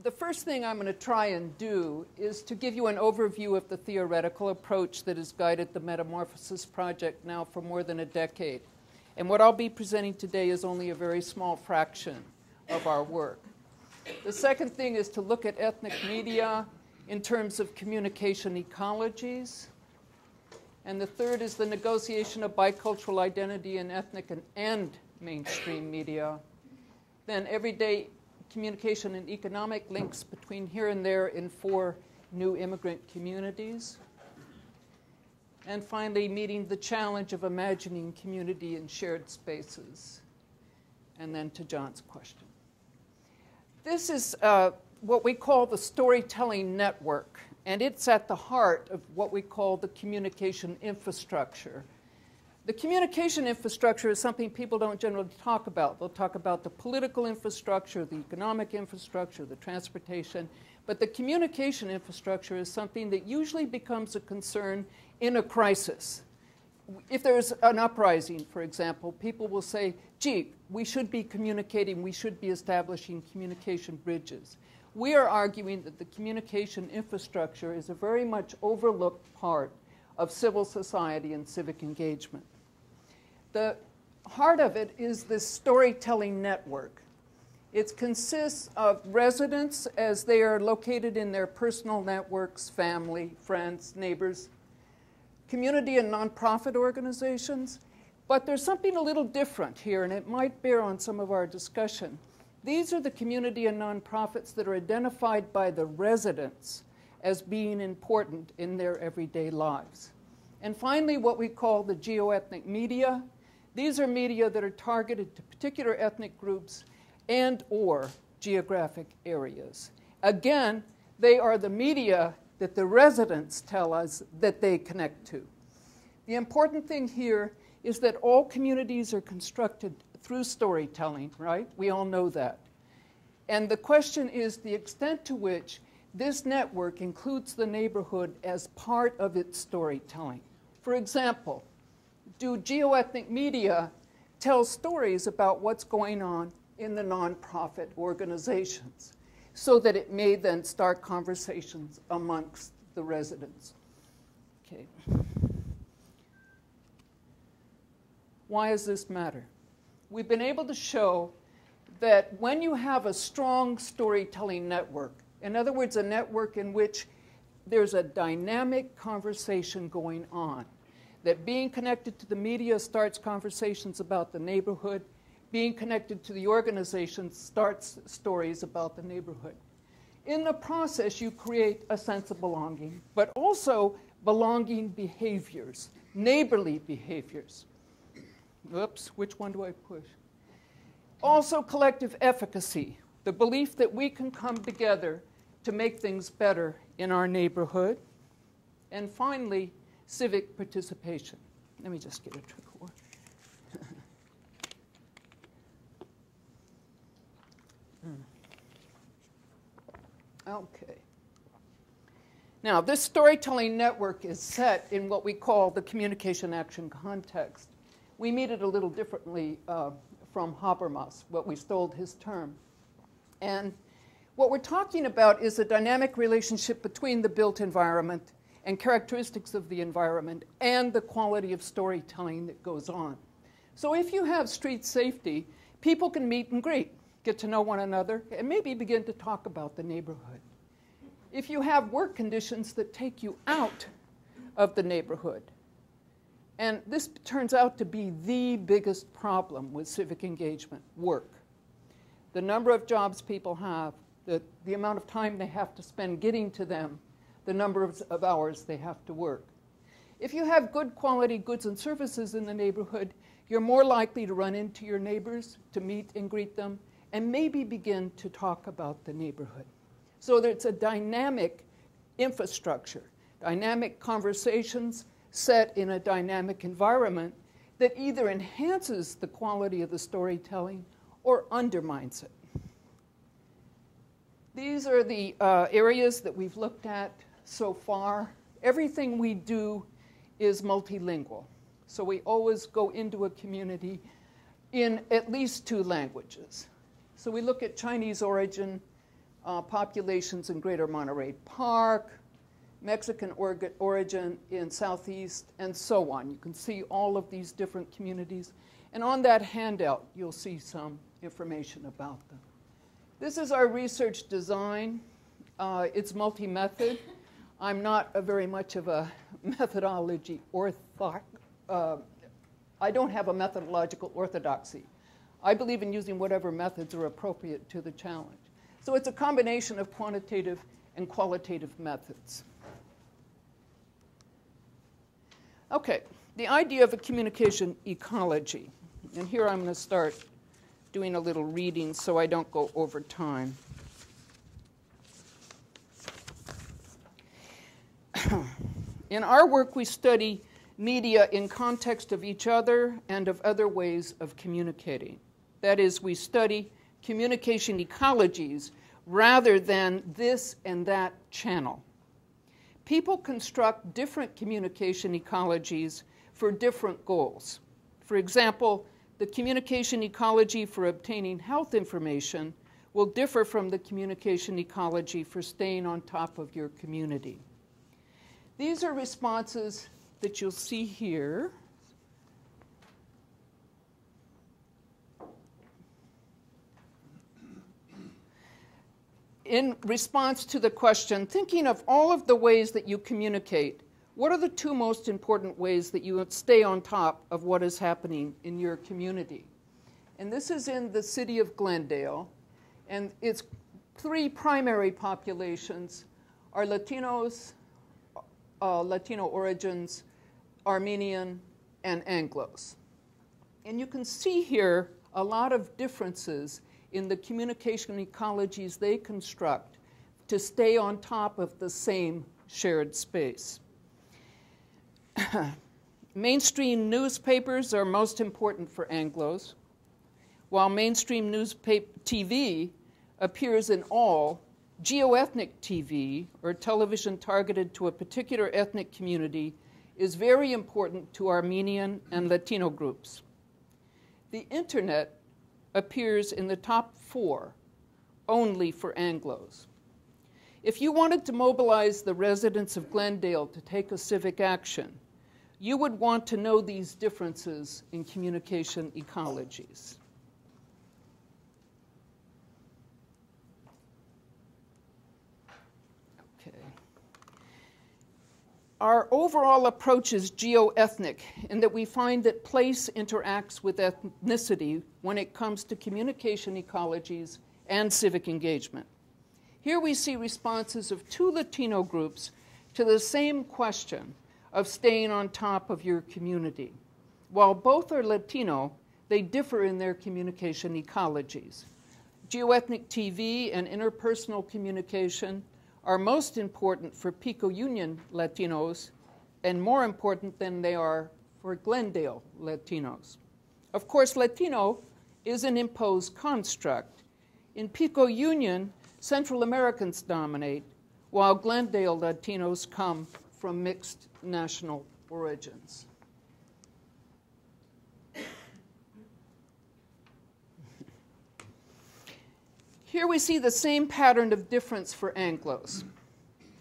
The first thing I'm going to try and do is to give you an overview of the theoretical approach that has guided the Metamorphosis project now for more than a decade. And what I'll be presenting today is only a very small fraction of our work. The second thing is to look at ethnic media in terms of communication ecologies. And the third is the negotiation of bicultural identity in ethnic and mainstream media. Then everyday communication and economic links between here and there in 4 new immigrant communities. And finally, meeting the challenge of imagining community in shared spaces. And then to John's question. This is what we call the storytelling network, and it's at the heart of what we call the communication infrastructure. The communication infrastructure is something people don't generally talk about. They'll talk about the political infrastructure, the economic infrastructure, the transportation, but the communication infrastructure is something that usually becomes a concern in a crisis. If there's an uprising, for example, people will say, gee, we should be communicating, we should be establishing communication bridges. We are arguing that the communication infrastructure is a very much overlooked part of civil society and civic engagement. The heart of it is this storytelling network. It consists of residents as they are located in their personal networks, family, friends, neighbors, community and nonprofit organizations. But there's something a little different here, and it might bear on some of our discussion. These are the community and nonprofits that are identified by the residents as being important in their everyday lives. And finally, what we call the geo-ethnic media. These are media that are targeted to particular ethnic groups and or geographic areas. Again, they are the media that the residents tell us that they connect to. The important thing here is that all communities are constructed through storytelling, right? We all know that. And the question is the extent to which this network includes the neighborhood as part of its storytelling. For example, do geo-ethnic media tell stories about what's going on in the nonprofit organizations so that it may then start conversations amongst the residents? Okay. Why does this matter? We've been able to show that when you have a strong storytelling network, in other words, a network in which there's a dynamic conversation going on, that being connected to the media starts conversations about the neighborhood, being connected to the organization starts stories about the neighborhood. In the process, you create a sense of belonging, but also belonging behaviors, neighborly behaviors. Oops, which one do I push? Also collective efficacy, the belief that we can come together to make things better in our neighborhood. And finally, civic participation. Let me just get a trick or. Okay. Now, this storytelling network is set in what we call the communication action context. We meet it a little differently from Habermas, what we stole his term. And what we're talking about is a dynamic relationship between the built environment and characteristics of the environment and the quality of storytelling that goes on. So if you have street safety, people can meet and greet, get to know one another, and maybe begin to talk about the neighborhood. If you have work conditions that take you out of the neighborhood, and this turns out to be the biggest problem with civic engagement, work. The number of jobs people have, the amount of time they have to spend getting to them, the number of hours they have to work. If you have good quality goods and services in the neighborhood, you're more likely to run into your neighbors, to meet and greet them, and maybe begin to talk about the neighborhood. So there's a dynamic infrastructure, dynamic conversations set in a dynamic environment that either enhances the quality of the storytelling or undermines it. These are the areas that we've looked at so far. Everything we do is multilingual. So we always go into a community in at least 2 languages. So we look at Chinese origin populations in Greater Monterey Park, Mexican origin in Southeast, and so on. You can see all of these different communities. And on that handout, you'll see some information about them. This is our research design. It's multi-method. I'm not very much of a methodology I don't have a methodological orthodoxy. I believe in using whatever methods are appropriate to the challenge. So it's a combination of quantitative and qualitative methods. Okay, the idea of a communication ecology. And here I'm going to start doing a little reading so I don't go over time. In our work, we study media in context of each other and of other ways of communicating. That is, we study communication ecologies rather than this and that channel. People construct different communication ecologies for different goals. For example, the communication ecology for obtaining health information will differ from the communication ecology for staying on top of your community. These are responses that you'll see here. In response to the question, thinking of all of the ways that you communicate, what are the two most important ways that you stay on top of what is happening in your community? And this is in the city of Glendale, and its three primary populations are Latinos, Latino origins, Armenian, and Anglos. And you can see here a lot of differences in the communication ecologies they construct to stay on top of the same shared space. Mainstream newspapers are most important for Anglos, while mainstream TV appears in all. Geo-ethnic TV, or television targeted to a particular ethnic community, is very important to Armenian and Latino groups. The internet appears in the top 4 only for Anglos. If you wanted to mobilize the residents of Glendale to take a civic action, you would want to know these differences in communication ecologies. Our overall approach is geo-ethnic in that we find that place interacts with ethnicity when it comes to communication ecologies and civic engagement. Here we see responses of 2 Latino groups to the same question of staying on top of your community. While both are Latino, they differ in their communication ecologies. Geo-ethnic TV and interpersonal communication are most important for Pico Union Latinos and more important than they are for Glendale Latinos. Of course, Latino is an imposed construct. In Pico Union, Central Americans dominate, while Glendale Latinos come from mixed national origins. Here we see the same pattern of difference for Anglos,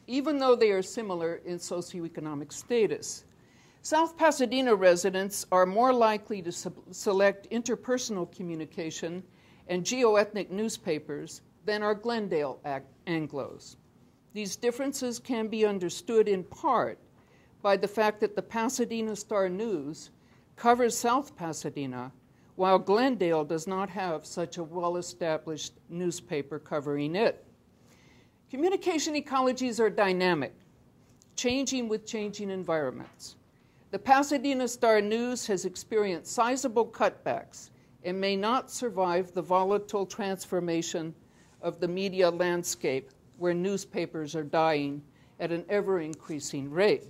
even though they are similar in socioeconomic status. South Pasadena residents are more likely to select interpersonal communication and geo-ethnic newspapers than are Glendale Anglos. These differences can be understood in part by the fact that the Pasadena Star-News covers South Pasadena, while Glendale does not have such a well-established newspaper covering it. Communication ecologies are dynamic, changing with changing environments. The Pasadena Star-News has experienced sizable cutbacks and may not survive the volatile transformation of the media landscape where newspapers are dying at an ever-increasing rate.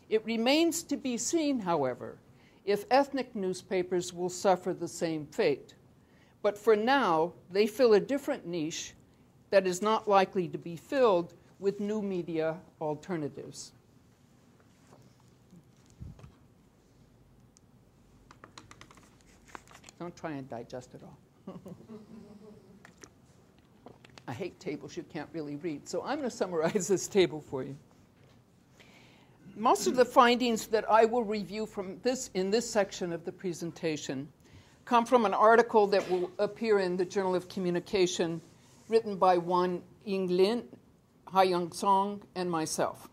It remains to be seen, however, if ethnic newspapers will suffer the same fate. But for now, they fill a different niche that is not likely to be filled with new media alternatives. Don't try and digest it all. I hate tables you can't really read. So I'm going to summarize this table for you. Most of the findings that I will review from in this section of the presentation come from an article that will appear in the Journal of Communication written by Wan Yinglin, Ha-Young Song, and myself.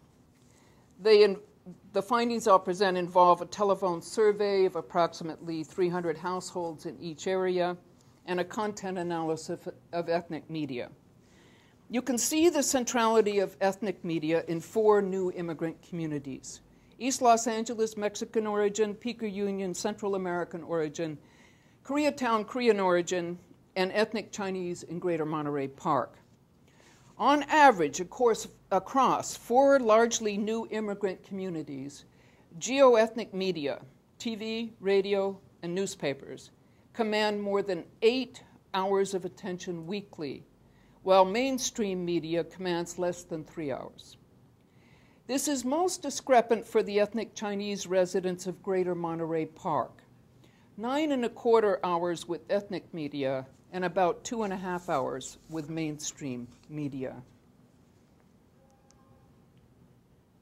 The findings I'll present involve a telephone survey of approximately 300 households in each area and a content analysis of ethnic media. You can see the centrality of ethnic media in 4 new immigrant communities: East Los Angeles, Mexican origin; Pico Union, Central American origin; Koreatown, Korean origin; and ethnic Chinese in Greater Monterey Park. On average, across 4 largely new immigrant communities, geo-ethnic media, TV, radio, and newspapers, command more than 8 hours of attention weekly, while mainstream media commands less than 3 hours. This is most discrepant for the ethnic Chinese residents of Greater Monterey Park: 9.25 hours with ethnic media and about 2.5 hours with mainstream media.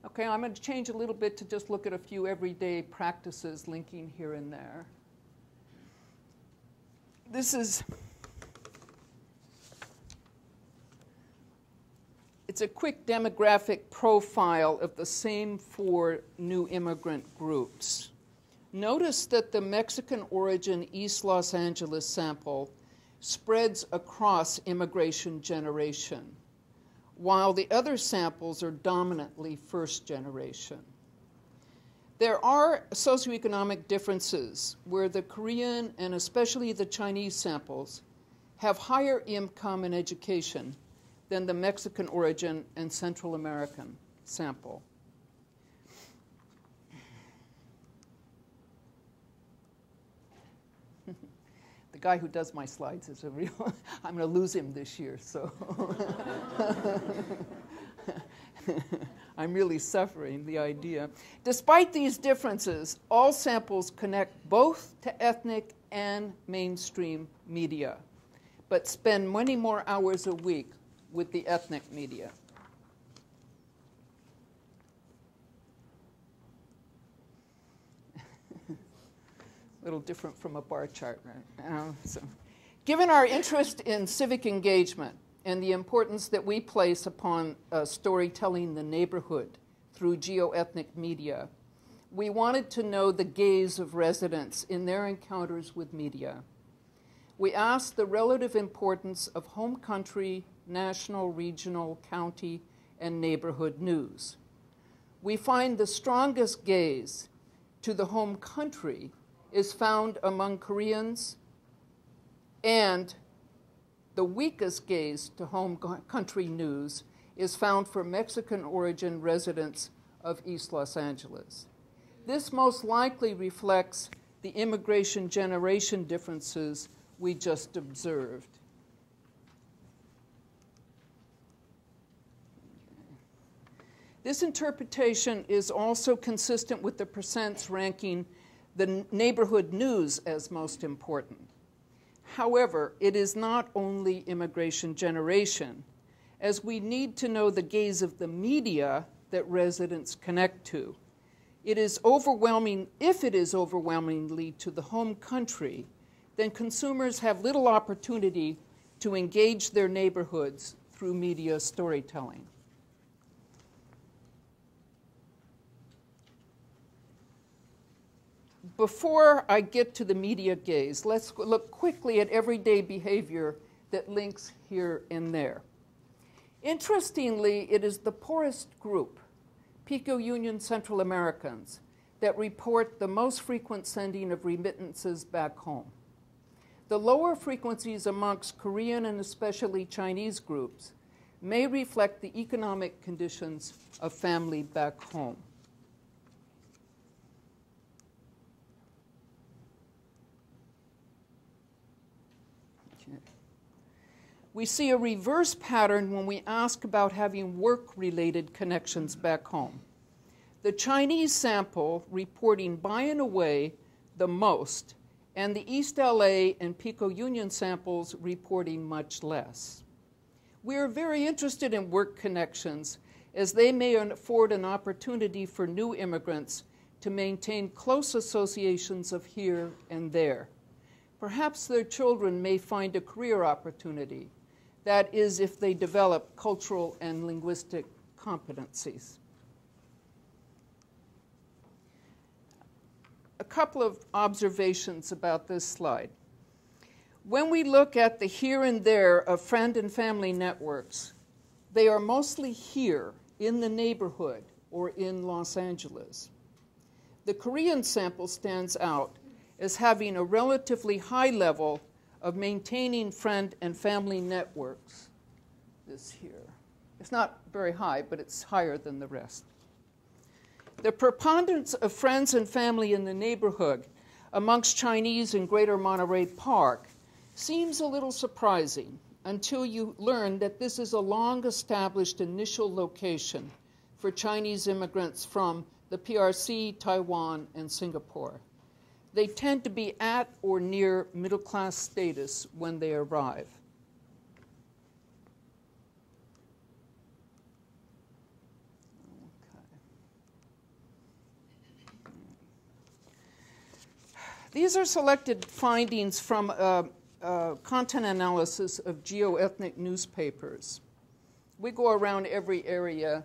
Okay, I'm going to change a little bit to just look at a few everyday practices linking here and there. It's a quick demographic profile of the same 4 new immigrant groups. Notice that the Mexican origin East Los Angeles sample spreads across immigration generation, while the other samples are dominantly first generation. There are socioeconomic differences where the Korean and especially the Chinese samples have higher income and education than the Mexican origin and Central American sample. The guy who does my slides is a real, I'm going to lose him this year, so I'm really suffering the idea. Despite these differences, all samples connect both to ethnic and mainstream media, but spend many more hours a week with the ethnic media. A little different from a bar chart, right? Given our interest in civic engagement and the importance that we place upon storytelling the neighborhood through geo-ethnic media, we wanted to know the gaze of residents in their encounters with media. We asked the relative importance of home country, national, regional, county, and neighborhood news. We find the strongest gaze to the home country is found among Koreans, and the weakest gaze to home country news is found for Mexican origin residents of East Los Angeles. This most likely reflects the immigration generation differences we just observed. This interpretation is also consistent with the percents ranking the neighborhood news as most important. However, it is not only immigration generation, as we need to know the gaze of the media that residents connect to. If it is overwhelmingly to the home country, then consumers have little opportunity to engage their neighborhoods through media storytelling. Before I get to the media gaze, let's look quickly at everyday behavior that links here and there. Interestingly, it is the poorest group, Pico Union Central Americans, that report the most frequent sending of remittances back home. The lower frequencies amongst Korean and especially Chinese groups may reflect the economic conditions of family back home. We see a reverse pattern when we ask about having work-related connections back home. The Chinese sample reporting by and away the most, and the East LA and Pico Union samples reporting much less. We are very interested in work connections, as they may afford an opportunity for new immigrants to maintain close associations of here and there. Perhaps their children may find a career opportunity. That is, if they develop cultural and linguistic competencies. A couple of observations about this slide. When we look at the here and there of friend and family networks, they are mostly here in the neighborhood or in Los Angeles. The Korean sample stands out as having a relatively high level of maintaining friend and family networks. This here. It's not very high, but it's higher than the rest. The preponderance of friends and family in the neighborhood amongst Chinese in Greater Monterey Park seems a little surprising until you learn that this is a long-established initial location for Chinese immigrants from the PRC, Taiwan, and Singapore. They tend to be at or near middle-class status when they arrive. These are selected findings from content analysis of geo-ethnic newspapers. We go around every area.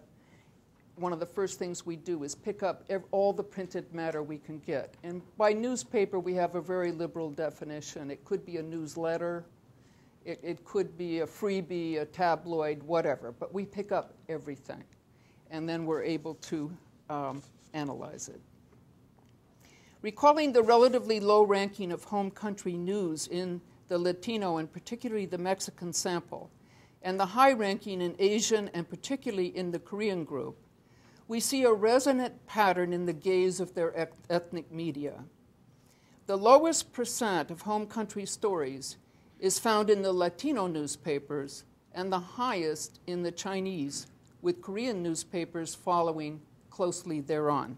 One of the first things we do is pick up all the printed matter we can get. And by newspaper, we have a very liberal definition. It could be a newsletter. It could be a freebie, a tabloid, whatever. But we pick up everything. And then we're able to analyze it. Recalling the relatively low ranking of home country news in the Latino and particularly the Mexican sample, and the high ranking in Asian and particularly in the Korean group, we see a resonant pattern in the gaze of their ethnic media. The lowest percent of home country stories is found in the Latino newspapers and the highest in the Chinese, with Korean newspapers following closely thereon.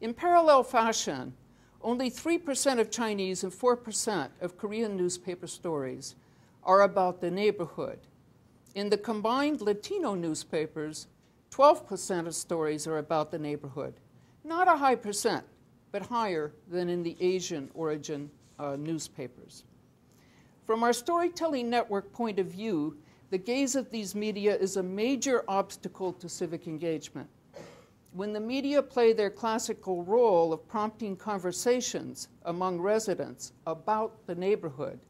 In parallel fashion, only 3% of Chinese and 4% of Korean newspaper stories are about the neighborhood. In the combined Latino newspapers, 12% of stories are about the neighborhood. Not a high percent, but higher than in the Asian origin newspapers. From our storytelling network point of view, the gaze of these media is a major obstacle to civic engagement. When the media play their classical role of prompting conversations among residents about the neighborhood,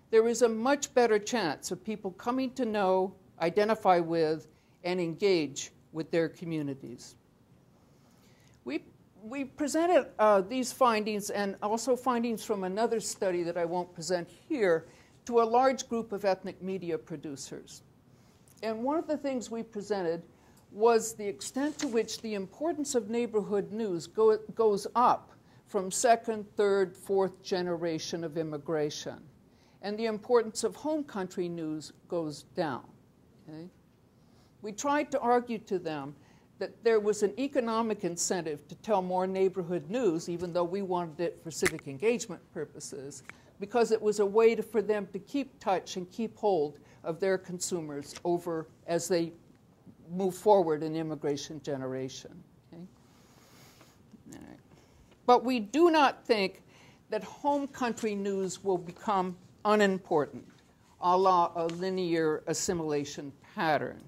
there is a much better chance of people coming to know, identify with, and engage with their communities. We presented these findings and also findings from another study that I won't present here to a large group of ethnic media producers. And one of the things we presented was the extent to which the importance of neighborhood news goes up from second, third, fourth generation of immigration, and the importance of home country news goes down. Okay? We tried to argue to them that there was an economic incentive to tell more neighborhood news, even though we wanted it for civic engagement purposes, because it was a way for them to keep touch and keep hold of their consumers over as they move forward in immigration generation. Okay? All right. But we do not think that home country news will become unimportant, a la a linear assimilation pattern.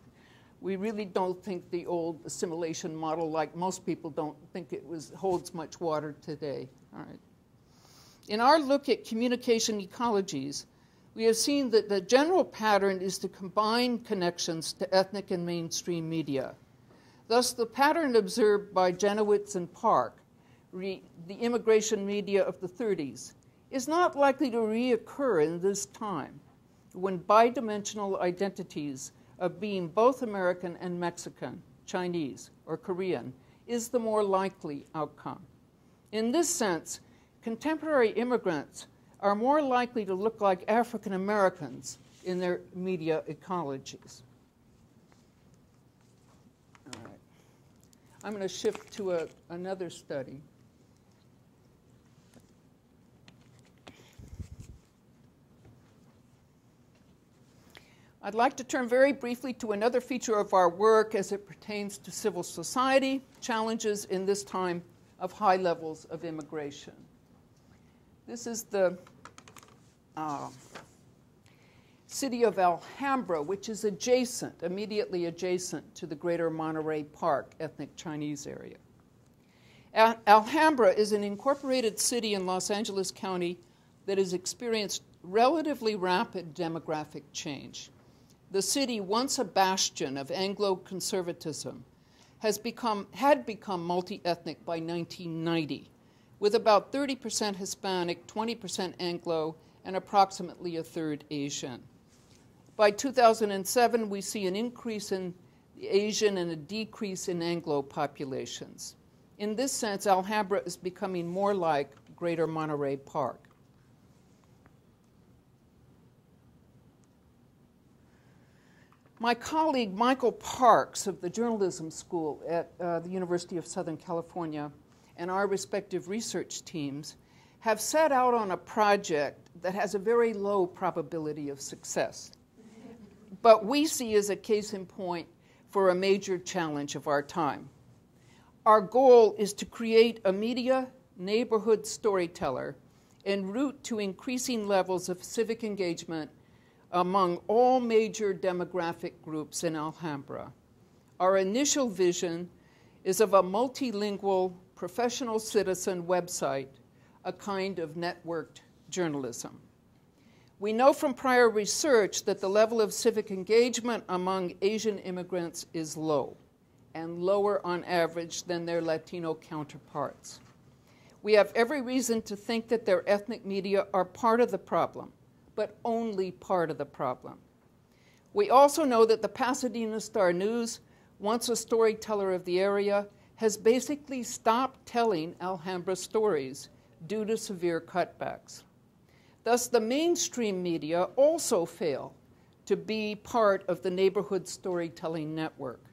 We really don't think the old assimilation model, like most people don't think it holds much water today. All right. In our look at communication ecologies, we have seen that the general pattern is to combine connections to ethnic and mainstream media. Thus, the pattern observed by Jenowitz and Park, the immigration media of the 30s, is not likely to reoccur in this time, when bidimensional identities of being both American and Mexican, Chinese, or Korean is the more likely outcome. In this sense, contemporary immigrants are more likely to look like African Americans in their media ecologies. All right. I'm going to shift to another study. I'd like to turn very briefly to another feature of our work as it pertains to civil society challenges in this time of high levels of immigration. This is the city of Alhambra, which is immediately adjacent to the Greater Monterey Park ethnic Chinese area. Alhambra is an incorporated city in Los Angeles County that has experienced relatively rapid demographic change. The city, once a bastion of Anglo-conservatism, had become multi-ethnic by 1990, with about 30% Hispanic, 20% Anglo, and approximately a third Asian. By 2007, we see an increase in the Asian and a decrease in Anglo populations. In this sense, Alhambra is becoming more like Greater Monterey Park. My colleague Michael Parks of the Journalism School at the University of Southern California and our respective research teams have set out on a project that has a very low probability of success, but we see as a case in point for a major challenge of our time. Our goal is to create a media neighborhood storyteller en route to increasing levels of civic engagement among all major demographic groups in Alhambra. Our initial vision is of a multilingual professional citizen website, a kind of networked journalism. We know from prior research that the level of civic engagement among Asian immigrants is low, and lower on average than their Latino counterparts. We have every reason to think that their ethnic media are part of the problem, but only part of the problem. We also know that the Pasadena Star-News, once a storyteller of the area, has basically stopped telling Alhambra stories due to severe cutbacks. Thus, the mainstream media also fail to be part of the neighborhood storytelling network.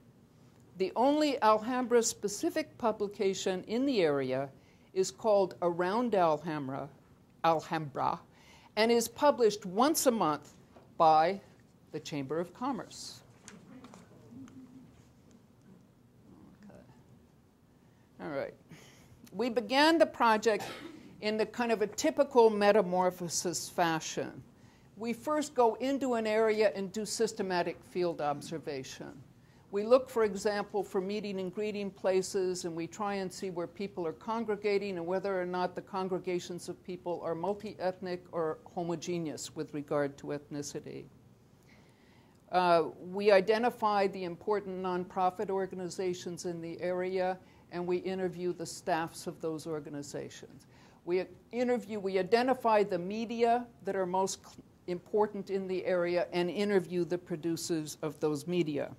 The only Alhambra-specific publication in the area is called Around Alhambra, and is published once a month by the Chamber of Commerce. Okay. All right. We began the project in the kind of a typical metamorphosis fashion. We first go into an area and do systematic field observation. We look, for example, for meeting and greeting places, and we try and see where people are congregating and whether or not the congregations of people are multi-ethnic or homogeneous with regard to ethnicity. We identify the important nonprofit organizations in the area, and we interview the staffs of those organizations. We identify the media that are most important in the area and interview the producers of those media.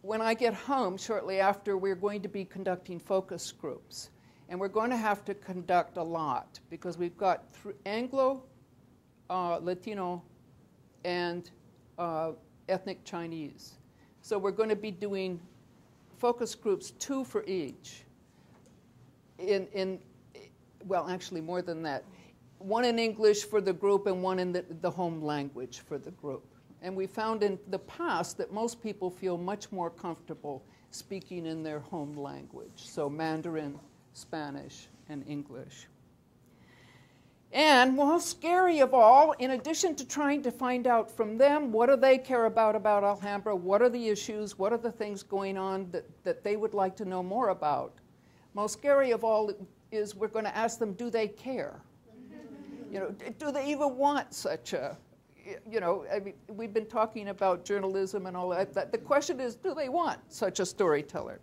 When I get home shortly after, we're going to be conducting focus groups. And we're going to have to conduct a lot because we've got Anglo, Latino, and ethnic Chinese. So we're going to be doing focus groups, 2 for each. Well, actually more than that. 1 in English for the group and 1 in the home language for the group. And we found in the past that most people feel much more comfortable speaking in their home language, so Mandarin, Spanish, and English. And most scary of all, in addition to trying to find out from them what do they care about Alhambra, what are the issues, what are the things going on that they would like to know more about, most scary of all is we're going to ask them, do they care? Do they even want such a, I mean, we've been talking about journalism and all that. The question is, do they want such a storyteller?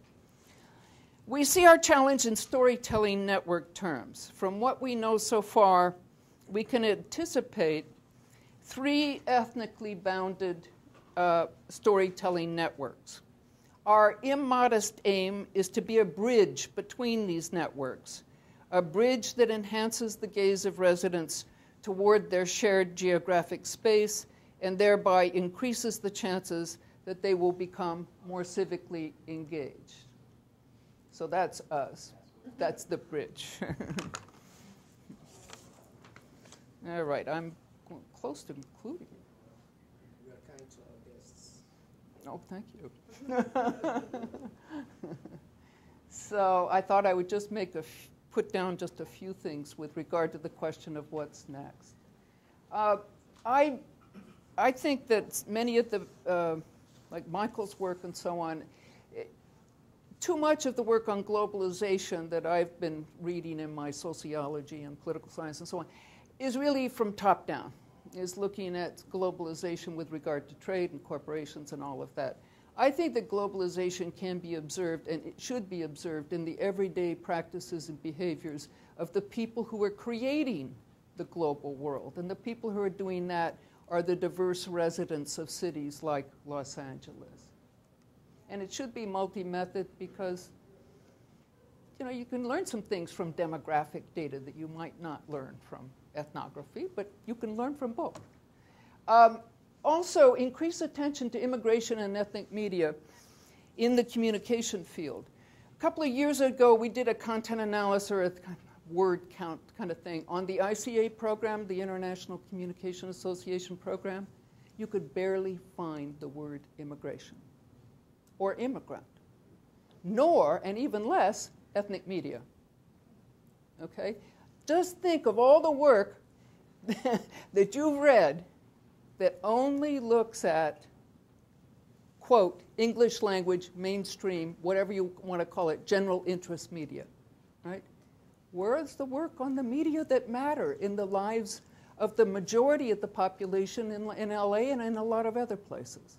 We see our challenge in storytelling network terms. From what we know so far, we can anticipate 3 ethnically bounded storytelling networks. Our immodest aim is to be a bridge between these networks, a bridge that enhances the gaze of residents toward their shared geographic space and thereby increases the chances that they will become more civically engaged. So that's us. That's the bridge. All right, I'm close to concluding. We are kind Oh, thank you. So I thought I would just put down just a few things with regard to the question of what's next. I think that many of the, like Michael's work and so on, too much of the work on globalization that I've been reading in my sociology and political science and so on is really from top down, is looking at globalization with regard to trade and corporations and all of that. I think that globalization can be observed, and it should be observed, in the everyday practices and behaviors of the people who are creating the global world. And the people who are doing that are the diverse residents of cities like Los Angeles. And it should be multi-method because, you know, you can learn some things from demographic data that you might not learn from ethnography, but you can learn from both. Also, increase attention to immigration and ethnic media in the communication field. A couple of years ago, we did a content analysis or a word count kind of thing on the ICA program, the International Communication Association program. You could barely find the word immigration or immigrant, nor, and even less, ethnic media. Okay? Just think of all the work that you've read that only looks at, quote, English language, mainstream, whatever you want to call it, general interest media, right? Where is the work on the media that matter in the lives of the majority of the population in LA and in a lot of other places?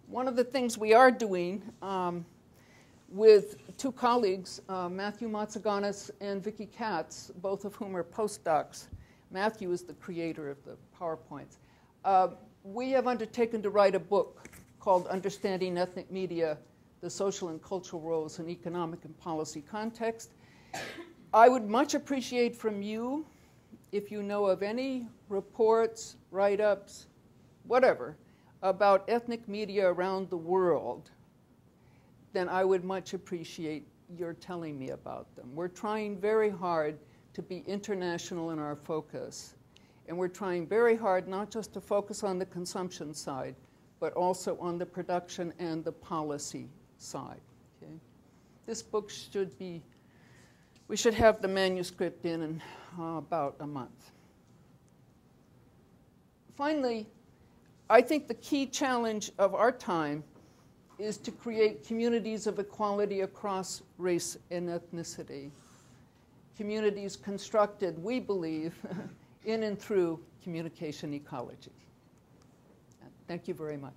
One of the things we are doing with two colleagues, Matthew Matsaganis and Vicky Katz, both of whom are postdocs. Matthew is the creator of the PowerPoints. We have undertaken to write a book called Understanding Ethnic Media, the Social and Cultural Roles in Economic and Policy Context. I would much appreciate from you, if you know of any reports, write-ups, whatever, about ethnic media around the world, then I would much appreciate your telling me about them. We're trying very hard to be international in our focus, and we're trying very hard not just to focus on the consumption side, but also on the production and the policy side. Okay? This book should be, we should have the manuscript in about a month. Finally, I think the key challenge of our time is to create communities of equality across race and ethnicity. Communities constructed, we believe, in and through communication ecology. Thank you very much.